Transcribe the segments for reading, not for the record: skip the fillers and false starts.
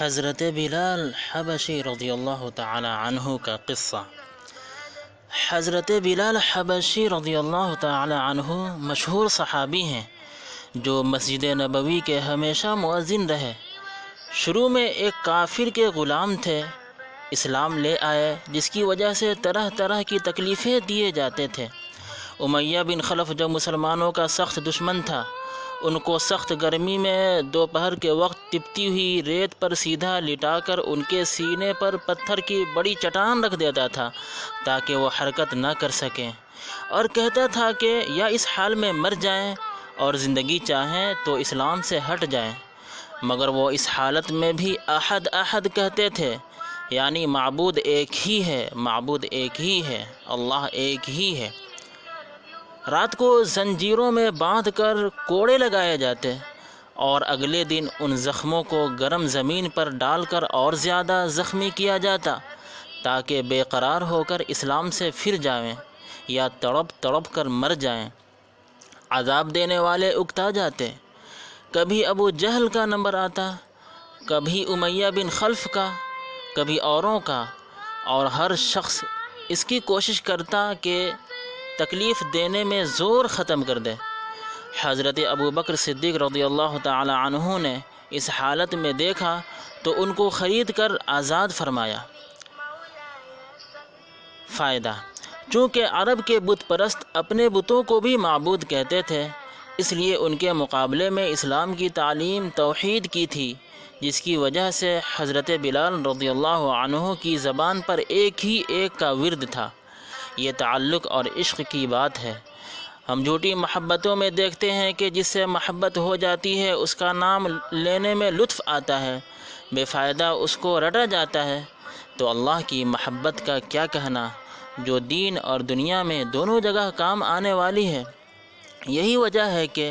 حضرت بلال حبشی رضی اللہ تعالی عنہ کا قصہ۔ حضرت بلال حبشی رضی اللہ تعالی عنہ مشہور صحابی ہیں جو مسجد نبوی کے ہمیشہ مؤذن رہے۔ شروع میں ایک کافر کے غلام تھے، اسلام لے آئے جس کی وجہ سے طرح طرح کی تکلیفیں دیے جاتے تھے۔ امیہ بن خلف جو مسلمانوں کا سخت دشمن تھا، ان کو سخت گرمی میں دوپہر کے وقت تپتی ہوئی ریت پر سیدھا لٹا کر ان کے سینے پر پتھر کی بڑی چٹان رکھ دیتا تھا تاکہ وہ حرکت نہ کر سکیں، اور کہتا تھا کہ یا اس حال میں مر جائیں اور زندگی چاہیں تو اسلام سے ہٹ جائیں، مگر وہ اس حالت میں بھی احد احد کہتے تھے، یعنی معبود ایک ہی ہے، معبود ایک ہی ہے، اللہ ایک ہی ہے۔ رات کو زنجیروں میں باندھ کر کوڑے لگائے جاتے اور اگلے دن ان زخموں کو گرم زمین پر ڈال کر اور زیادہ زخمی کیا جاتا تاکہ بے قرار ہو کر اسلام سے پھر جائیں یا تڑپ تڑپ کر مر جائیں۔ عذاب دینے والے اکتا جاتے، کبھی ابو جہل کا نمبر آتا، کبھی امیہ بن خلف کا، کبھی اوروں کا، اور ہر شخص اس کی کوشش کرتا کہ تکلیف دینے میں زور ختم کر دے۔ حضرت ابو بکر صدیق رضی اللہ تعالی عنہ نے اس حالت میں دیکھا تو ان کو خرید کر آزاد فرمایا۔ فائدہ: چونکہ عرب کے بت پرست اپنے بتوں کو بھی معبود کہتے تھے، اس لیے ان کے مقابلے میں اسلام کی تعلیم توحید کی تھی، جس کی وجہ سے حضرت بلال رضی اللہ عنہ کی زبان پر ایک ہی ایک کا ورد تھا۔ یہ تعلق اور عشق کی بات ہے۔ ہم جھوٹی محبتوں میں دیکھتے ہیں کہ جس سے محبت ہو جاتی ہے اس کا نام لینے میں لطف آتا ہے، بے فائدہ اس کو رٹا جاتا ہے، تو اللہ کی محبت کا کیا کہنا جو دین اور دنیا میں دونوں جگہ کام آنے والی ہے۔ یہی وجہ ہے کہ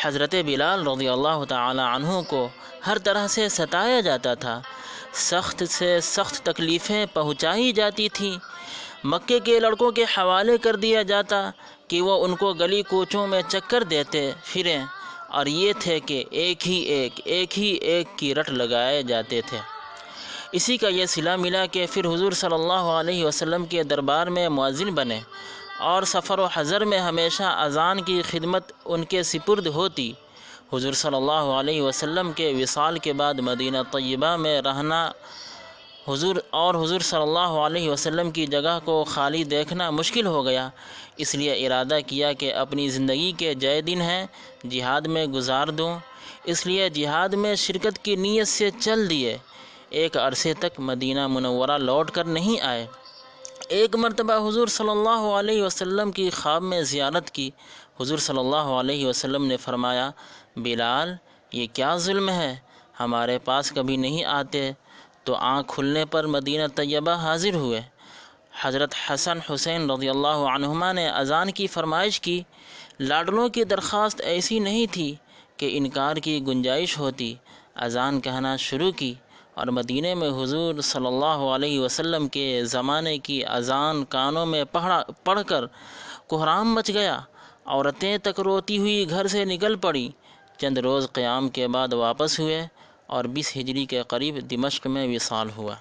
حضرت بلال رضی اللہ تعالی عنہ کو ہر طرح سے ستایا جاتا تھا، سخت سے سخت تکلیفیں پہنچائی جاتی تھیں، مکے کے لڑکوں کے حوالے کر دیا جاتا کہ وہ ان کو گلی کوچوں میں چکر دیتے پھریں، اور یہ تھے کہ ایک ہی ایک کی رٹ لگائے جاتے تھے۔ اسی کا یہ صلہ ملا کہ پھر حضور صلی اللہ علیہ وسلم کے دربار میں مؤذن بنے، اور سفر و حضر میں ہمیشہ اذان کی خدمت ان کے سپرد ہوتی۔ حضور صلی اللہ علیہ وسلم کے وصال کے بعد مدینہ طیبہ میں رہنا حضور صلی اللہ علیہ وسلم کی جگہ کو خالی دیکھنا مشکل ہو گیا، اس لیے ارادہ کیا کہ اپنی زندگی کے جائے دن ہیں جہاد میں گزار دوں، اس لیے جہاد میں شرکت کی نیت سے چل دیے۔ ایک عرصے تک مدینہ منورہ لوٹ کر نہیں آئے۔ ایک مرتبہ حضور صلی اللہ علیہ وسلم کی خواب میں زیارت کی۔ حضور صلی اللہ علیہ وسلم نے فرمایا، بلال یہ کیا ظلم ہے، ہمارے پاس کبھی نہیں آتے، تو آنکھ کھلنے پر مدینہ طیبہ حاضر ہوئے۔ حضرت حسن حسین رضی اللہ عنہما نے اذان کی فرمائش کی۔ لاڈلوں کی درخواست ایسی نہیں تھی کہ انکار کی گنجائش ہوتی۔ اذان کہنا شروع کی اور مدینے میں حضور صلی اللہ علیہ وسلم کے زمانے کی اذان کانوں میں پڑھ کر کوہرام مچ گیا۔ عورتیں تک روتی ہوئی گھر سے نکل پڑیں۔ چند روز قیام کے بعد واپس ہوئے اور 20 ہجری کے قریب دمشق میں وصال ہوا۔